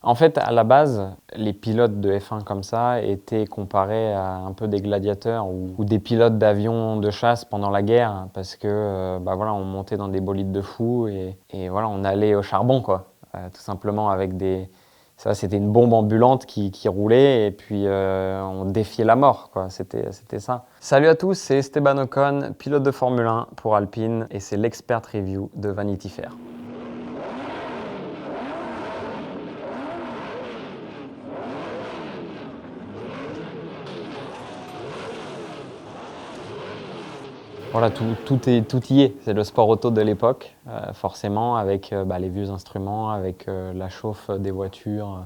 En fait, à la base, les pilotes de F1 comme ça étaient comparés à un peu des gladiateurs ou des pilotes d'avions de chasse pendant la guerre, parce que bah voilà, on montait dans des bolides de fous et voilà, on allait au charbon, quoi. Tout simplement avec des... Ça, c'était une bombe ambulante qui roulait et puis on défiait la mort, quoi. C'était ça. Salut à tous, c'est Esteban Ocon, pilote de Formule 1 pour Alpine et c'est l'expert review de Vanity Fair. Voilà, tout y est. C'est le sport auto de l'époque, forcément, avec bah, les vieux instruments, avec la chauffe des voitures,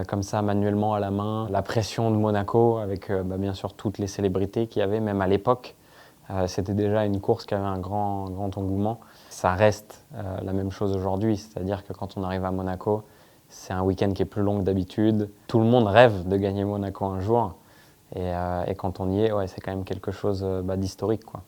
comme ça, manuellement à la main, la pression de Monaco, avec bah, bien sûr toutes les célébrités qu'il y avait, même à l'époque. C'était déjà une course qui avait un grand engouement. Ça reste la même chose aujourd'hui, c'est-à-dire que quand on arrive à Monaco, c'est un week-end qui est plus long que d'habitude. Tout le monde rêve de gagner Monaco un jour. Et quand on y est, ouais, c'est quand même quelque chose bah, d'historique, quoi.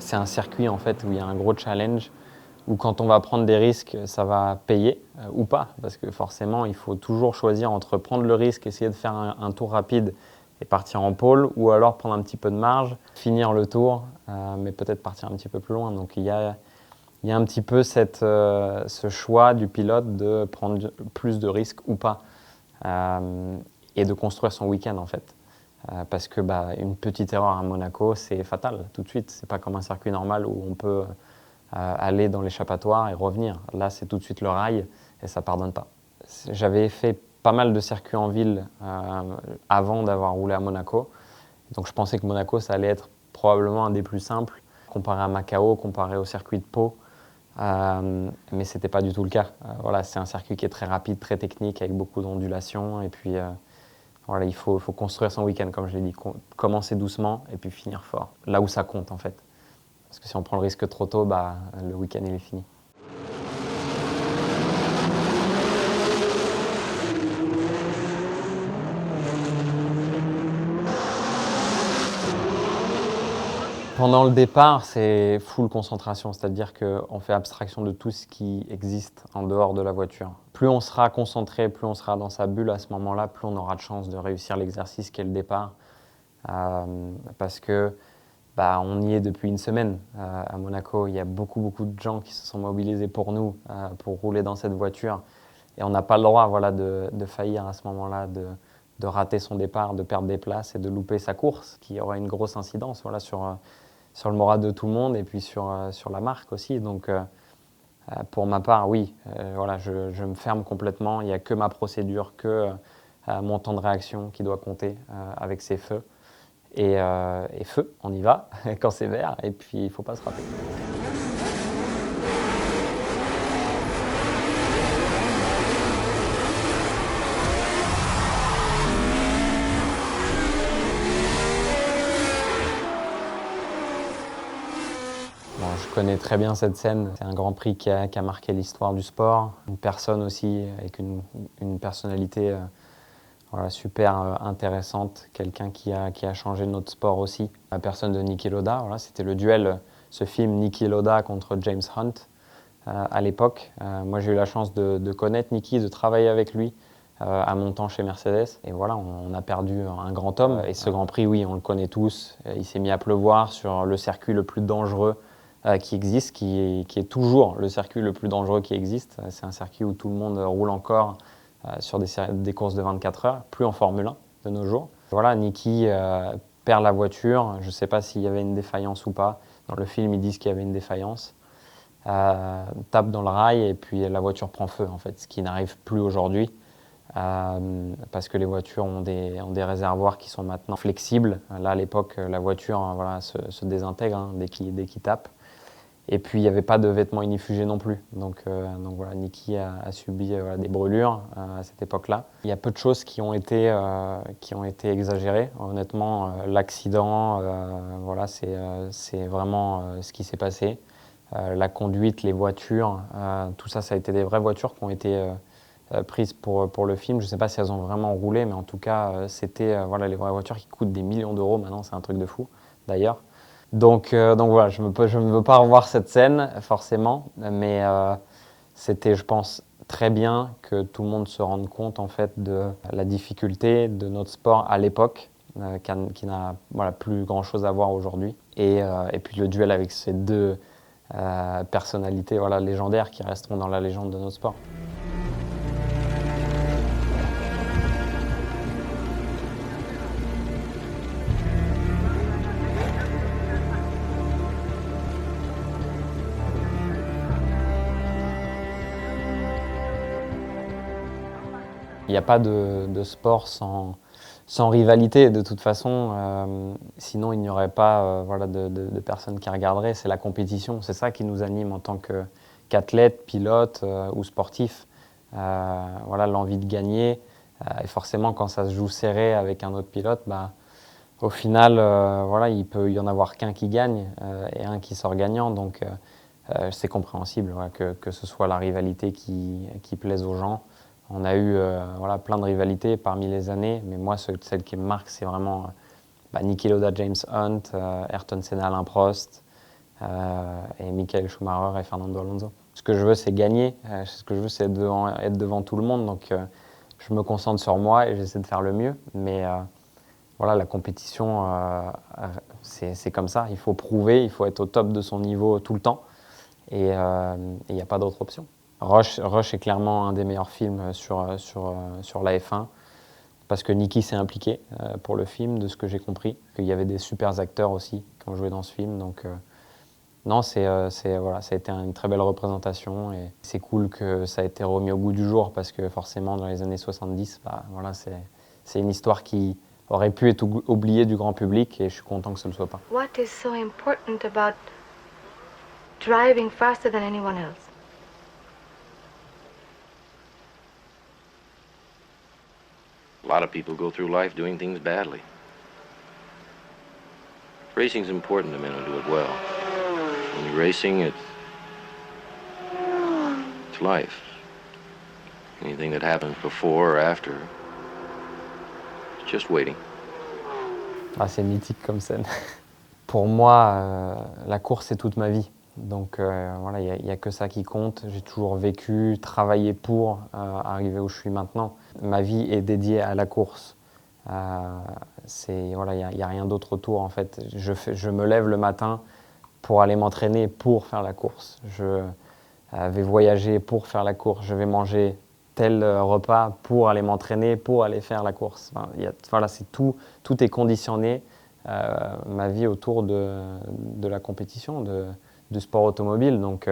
C'est un circuit en fait où il y a un gros challenge, où quand on va prendre des risques, ça va payer ou pas, parce que forcément il faut toujours choisir entre prendre le risque, essayer de faire un tour rapide et partir en pôle, ou alors prendre un petit peu de marge, finir le tour, mais peut-être partir un petit peu plus loin. Donc il y a un petit peu ce choix du pilote de prendre plus de risques ou pas, et de construire son week-end en fait. Parce que bah, une petite erreur à Monaco, c'est fatal tout de suite. C'est pas comme un circuit normal où on peut aller dans l'échappatoire et revenir. Là, c'est tout de suite le rail et ça pardonne pas. J'avais fait pas mal de circuits en ville avant d'avoir roulé à Monaco. Donc je pensais que Monaco, ça allait être probablement un des plus simples, comparé à Macao, comparé au circuit de Pau. Mais c'était pas du tout le cas. Voilà, c'est un circuit qui est très rapide, très technique, avec beaucoup d'ondulations. Et puis voilà, il faut construire son week-end, comme je l'ai dit. Commencer doucement et puis finir fort. Là où ça compte, en fait. Parce que si on prend le risque trop tôt, bah, le week-end, il est fini. Pendant le départ, c'est full concentration, c'est-à-dire qu'on fait abstraction de tout ce qui existe en dehors de la voiture. Plus on sera concentré, plus on sera dans sa bulle à ce moment-là, plus on aura de chance de réussir l'exercice qu'est le départ. Parce que bah, on y est depuis une semaine à Monaco. Il y a beaucoup de gens qui se sont mobilisés pour nous, pour rouler dans cette voiture. Et on n'a pas le droit voilà, de faillir à ce moment-là, de rater son départ, de perdre des places et de louper sa course, qui aura une grosse incidence voilà, sur le moral de tout le monde et puis sur la marque aussi. Donc pour ma part, oui, voilà, je me ferme complètement. Il n'y a que ma procédure, que mon temps de réaction qui doit compter avec ces feux. Et feu, on y va quand c'est vert, et puis il ne faut pas se rater. Bon, je connais très bien cette scène, c'est un Grand Prix qui a marqué l'histoire du sport, une personne aussi avec une personnalité voilà, super intéressante, quelqu'un qui a changé notre sport aussi. La personne de Niki Lauda, voilà, c'était le duel, ce film Niki Lauda contre James Hunt à l'époque. Moi j'ai eu la chance de connaître Niki, de travailler avec lui à mon temps chez Mercedes. Et voilà, on a perdu un grand homme. Et ce Grand Prix, oui, on le connaît tous. Il s'est mis à pleuvoir sur le circuit le plus dangereux qui existe, qui est toujours le circuit le plus dangereux qui existe. C'est un circuit où tout le monde roule encore sur des courses de 24 heures, plus en Formule 1 de nos jours. Voilà, Niki perd la voiture. Je ne sais pas s'il y avait une défaillance ou pas. Dans le film, ils disent qu'il y avait une défaillance. Tape dans le rail et puis la voiture prend feu, en fait, ce qui n'arrive plus aujourd'hui. Parce que les voitures ont des réservoirs qui sont maintenant flexibles. Là, à l'époque, la voiture voilà, se désintègre hein, dès qu'il tape. Et puis, il n'y avait pas de vêtements inifugés non plus. Donc voilà, Niki a subi voilà, des brûlures à cette époque-là. Il y a peu de choses qui ont été exagérées. Honnêtement, l'accident, voilà, c'est vraiment ce qui s'est passé. La conduite, les voitures, tout ça, ça a été des vraies voitures qui ont été prises pour le film. Je ne sais pas si elles ont vraiment roulé, mais en tout cas, c'était voilà, les vraies voitures qui coûtent des millions d'euros maintenant, c'est un truc de fou d'ailleurs. Donc voilà, je ne veux pas revoir cette scène forcément, mais c'était, je pense, très bien que tout le monde se rende compte en fait de la difficulté de notre sport à l'époque, qui n'a voilà, plus grand-chose à voir aujourd'hui. Et puis le duel avec ces deux personnalités voilà, légendaires qui resteront dans la légende de notre sport. Il n'y a pas de sport sans rivalité de toute façon, sinon il n'y aurait pas voilà, de personnes qui regarderaient. C'est la compétition, c'est ça qui nous anime en tant qu'athlète, pilote ou sportif. Voilà, l'envie de gagner. Et forcément, quand ça se joue serré avec un autre pilote, bah, au final, voilà, il peut y en avoir qu'un qui gagne et un qui sort gagnant. Donc c'est compréhensible voilà, que ce soit la rivalité qui plaise aux gens. On a eu voilà, plein de rivalités parmi les années, mais moi, celle qui me marque, c'est vraiment Niki Lauda, James Hunt, Ayrton Senna, Alain Prost, et Michael Schumacher et Fernando Alonso. Ce que je veux, c'est gagner. Ce que je veux, c'est être devant tout le monde. Donc, je me concentre sur moi et j'essaie de faire le mieux. Mais voilà, la compétition, c'est comme ça. Il faut prouver, il faut être au top de son niveau tout le temps. Et il n'y a pas d'autre option. Rush est clairement un des meilleurs films sur la F1 parce que Niki s'est impliqué pour le film, de ce que j'ai compris. Qu'il y avait des super acteurs aussi qui ont joué dans ce film. Donc non, voilà, ça a été une très belle représentation et c'est cool que ça a été remis au goût du jour parce que forcément dans les années 70, voilà, c'est une histoire qui aurait pu être oubliée du grand public et je suis content que ce ne le soit pas. What is so important about driving faster than anyone else? A lot of people go through life doing things badly. Racing's important to men who do it well. When you're racing, it's life. Anything that happens before or after, it's just waiting. C'est mythique comme scène. Pour moi, la course, c'est toute ma vie. Donc voilà, il n'y a que ça qui compte. J'ai toujours vécu, travaillé pour arriver où je suis maintenant. Ma vie est dédiée à la course. Voilà, il n'y a rien d'autre autour en fait. Je me lève le matin pour aller m'entraîner pour faire la course. Je vais voyager pour faire la course. Je vais manger tel repas pour aller m'entraîner, pour aller faire la course. Enfin, voilà, c'est tout est conditionné. Ma vie autour de la compétition, du sport automobile. Donc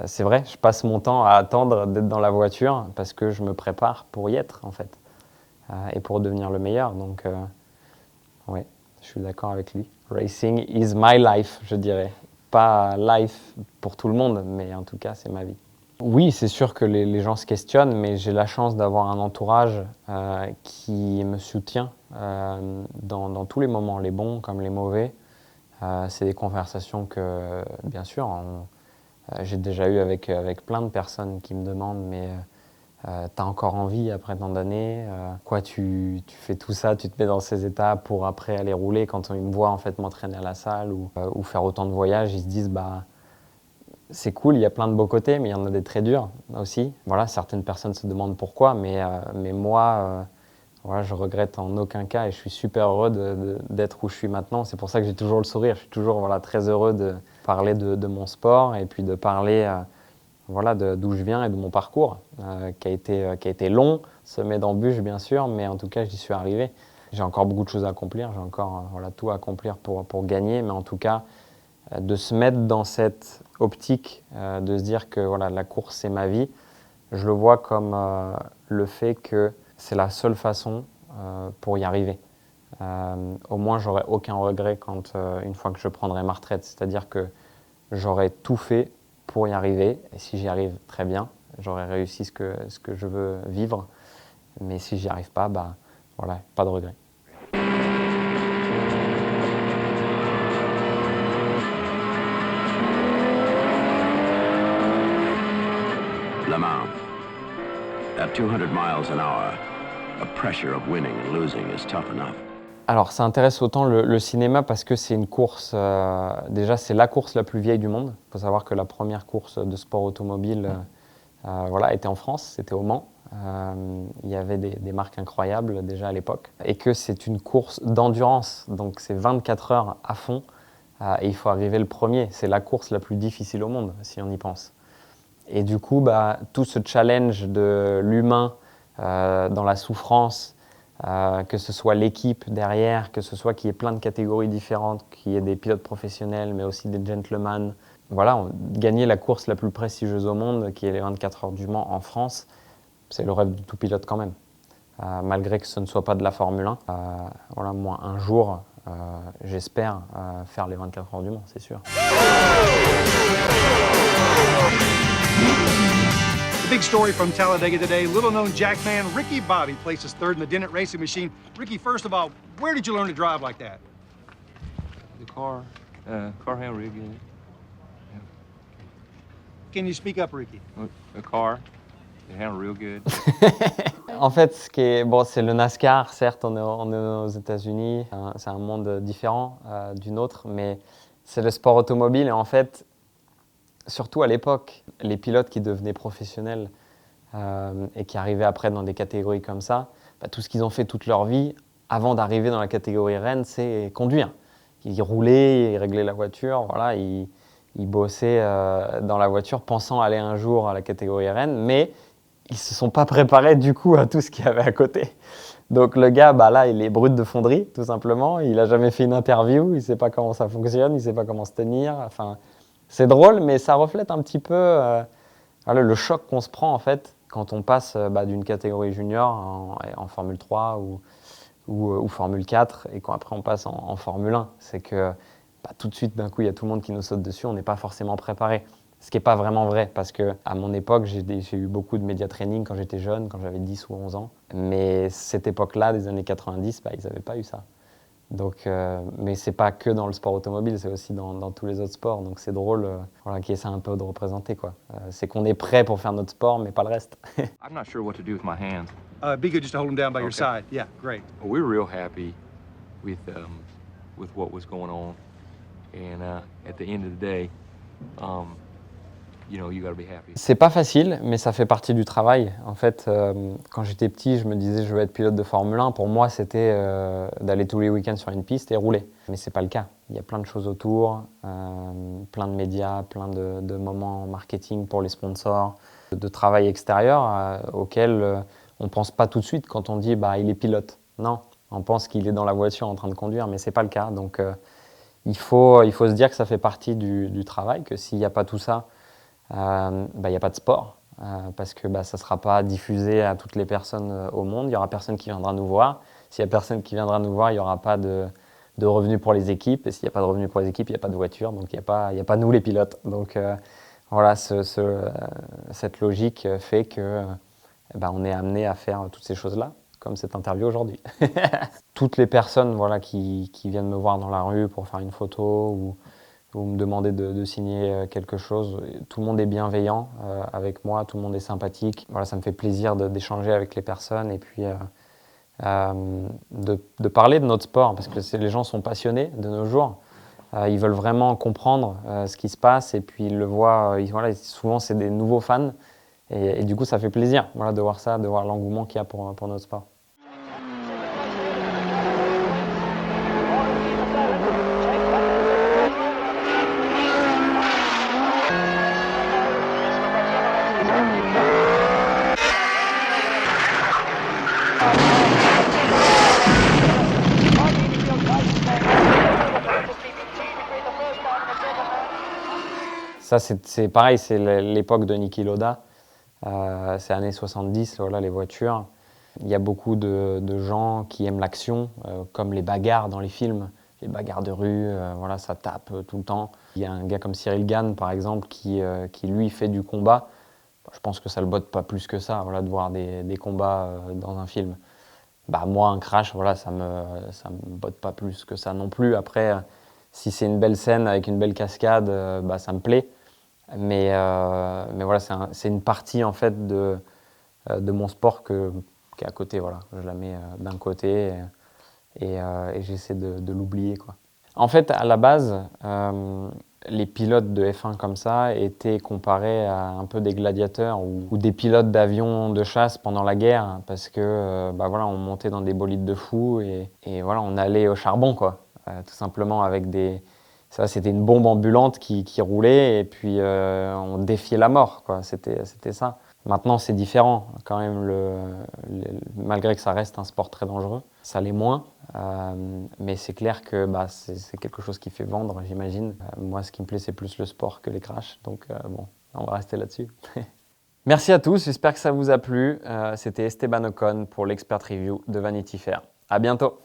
c'est vrai, je passe mon temps à attendre d'être dans la voiture parce que je me prépare pour y être en fait et pour devenir le meilleur. Donc oui, je suis d'accord avec lui. Racing is my life, je dirais. Pas life pour tout le monde, mais en tout cas, c'est ma vie. Oui, c'est sûr que les gens se questionnent, mais j'ai la chance d'avoir un entourage qui me soutient dans tous les moments, les bons comme les mauvais. C'est des conversations que, bien sûr, j'ai déjà eues avec plein de personnes qui me demandent « mais t'as encore envie après tant d'années Quoi, tu fais tout ça, tu te mets dans ces états pour après aller rouler ?» Quand ils me voient en fait, m'entraîner à la salle ou faire autant de voyages, ils se disent « c'est cool, il y a plein de beaux côtés, mais il y en a des très durs aussi. » Voilà, certaines personnes se demandent pourquoi, mais moi... Voilà, je regrette en aucun cas et je suis super heureux d'être où je suis maintenant. C'est pour ça que j'ai toujours le sourire. Je suis toujours voilà, très heureux de parler de mon sport et puis de parler voilà, d'où je viens et de mon parcours qui a été long, semé d'embûches bien sûr, mais en tout cas j'y suis arrivé. J'ai encore beaucoup de choses à accomplir, j'ai encore voilà, tout à accomplir pour gagner, mais en tout cas de se mettre dans cette optique, de se dire que voilà, la course c'est ma vie, je le vois comme le fait que c'est la seule façon pour y arriver. Au moins, j'aurai aucun regret une fois que je prendrai ma retraite. C'est-à-dire que j'aurai tout fait pour y arriver. Et si j'y arrive, très bien. J'aurai réussi ce que je veux vivre. Mais si j'y arrive pas, voilà, pas de regret. Le Mans. At 200 miles an hour, the pressure of winning and losing is tough enough. Alors ça intéresse autant le cinéma parce que c'est une course, déjà c'est la course la plus vieille du monde. Il faut savoir que la première course de sport automobile voilà, était en France, c'était au Mans. Il y avait des marques incroyables déjà à l'époque. Et que c'est une course d'endurance, donc c'est 24 heures à fond et il faut arriver le premier. C'est la course la plus difficile au monde si on y pense. Et du coup, tout ce challenge de l'humain dans la souffrance, que ce soit l'équipe derrière, que ce soit qu'il y ait plein de catégories différentes, qu'il y ait des pilotes professionnels, mais aussi des gentlemen. Voilà, gagner la course la plus prestigieuse au monde, qui est les 24 heures du Mans en France, c'est le rêve de tout pilote quand même. Malgré que ce ne soit pas de la Formule 1, voilà, moi, un jour, j'espère faire les 24 heures du Mans, c'est sûr. The big story from Talladega today, little-known jackman Ricky Bobby places third in the Dennett Racing Machine. Ricky, first of all, where did you learn to drive like that? The car handle real good. Can you speak up, Ricky? The car, they handle real good. En fait, ce qui est, bon, c'est le NASCAR, certes, on est aux États-Unis, c'est un monde différent du nôtre, mais c'est le sport automobile et en fait, surtout à l'époque, les pilotes qui devenaient professionnels et qui arrivaient après dans des catégories comme ça, tout ce qu'ils ont fait toute leur vie avant d'arriver dans la catégorie reine, c'est conduire. Ils roulaient, ils réglaient la voiture, voilà, ils bossaient dans la voiture pensant aller un jour à la catégorie reine, mais ils ne se sont pas préparés du coup à tout ce qu'il y avait à côté. Donc le gars, là, il est brut de fonderie, tout simplement. Il n'a jamais fait une interview, il ne sait pas comment ça fonctionne, il ne sait pas comment se tenir. Enfin, c'est drôle, mais ça reflète un petit peu voilà, le choc qu'on se prend en fait quand on passe d'une catégorie junior en Formule 3 ou Formule 4 et qu'après on passe en Formule 1. C'est que tout de suite, d'un coup, il y a tout le monde qui nous saute dessus, on n'est pas forcément préparé. Ce qui n'est pas vraiment vrai, parce qu'à mon époque, j'ai eu beaucoup de média training quand j'étais jeune, quand j'avais 10 ou 11 ans. Mais cette époque-là, des années 90, ils n'avaient pas eu ça. Donc, mais ce n'est pas que dans le sport automobile, c'est aussi dans tous les autres sports. Donc c'est drôle voilà, qu'il y ait ça un peu de représenter. C'est qu'on est prêt pour faire notre sport, mais pas le reste. I'm not sure what to do with my hands. Be good just to hold them down by your Okay. side. Yeah, great. Well, we're real happy with what was going on, and at the end of the day, you know, you gotta be happy. C'est pas facile, mais ça fait partie du travail. En fait, quand j'étais petit, je me disais je veux être pilote de Formule 1. Pour moi, c'était d'aller tous les week-ends sur une piste et rouler. Mais c'est pas le cas. Il y a plein de choses autour, plein de médias, plein de moments marketing pour les sponsors, de travail extérieur auquel on pense pas tout de suite quand on dit il est pilote. Non, on pense qu'il est dans la voiture en train de conduire, mais c'est pas le cas. Donc il faut se dire que ça fait partie du travail, que s'il n'y a pas tout ça, il n'y a pas de sport, parce que ça ne sera pas diffusé à toutes les personnes au monde. Il n'y aura personne qui viendra nous voir. S'il n'y a personne qui viendra nous voir, il n'y aura pas de revenus pour les équipes. Et s'il n'y a pas de revenus pour les équipes, il n'y a pas de voiture. Donc il n'y a pas nous les pilotes. Donc voilà, cette logique fait que on est amené à faire toutes ces choses-là, comme cette interview aujourd'hui. Toutes les personnes voilà, qui viennent me voir dans la rue pour faire une photo ou me demander de signer quelque chose, tout le monde est bienveillant avec moi, tout le monde est sympathique. Voilà, ça me fait plaisir d'échanger avec les personnes et puis de parler de notre sport, parce que les gens sont passionnés de nos jours. Ils veulent vraiment comprendre ce qui se passe et puis ils le voient. Voilà, souvent, c'est des nouveaux fans et du coup, ça fait plaisir voilà, de voir ça, de voir l'engouement qu'il y a pour notre sport. Ça, c'est pareil, c'est l'époque de Niki Lauda. C'est années 70, voilà, les voitures. Il y a beaucoup de gens qui aiment l'action, comme les bagarres dans les films, les bagarres de rue, voilà, ça tape tout le temps. Il y a un gars comme Cyril Gane, par exemple, qui lui fait du combat. Je pense que ça le botte pas plus que ça, voilà, de voir des combats dans un film. Moi, un crash, voilà, ça me botte pas plus que ça non plus. Après, si c'est une belle scène avec une belle cascade, ça me plaît. Mais voilà, c'est une partie en fait de mon sport qui est à côté. Voilà. Je la mets d'un côté et j'essaie de l'oublier, quoi. En fait, à la base, les pilotes de F1 comme ça étaient comparés à un peu des gladiateurs ou des pilotes d'avions de chasse pendant la guerre, parce que voilà, on montait dans des bolides de fous et voilà, on allait au charbon, quoi. Tout simplement avec ça, c'était une bombe ambulante qui roulait et puis on défiait la mort, quoi. C'était ça. Maintenant, c'est différent. Quand même, malgré que ça reste un sport très dangereux, ça l'est moins. Mais c'est clair que c'est quelque chose qui fait vendre, j'imagine. Moi, ce qui me plaît, c'est plus le sport que les crashs. Donc, bon, on va rester là-dessus. Merci à tous. J'espère que ça vous a plu. C'était Esteban Ocon pour l'Expert Review de Vanity Fair. À bientôt.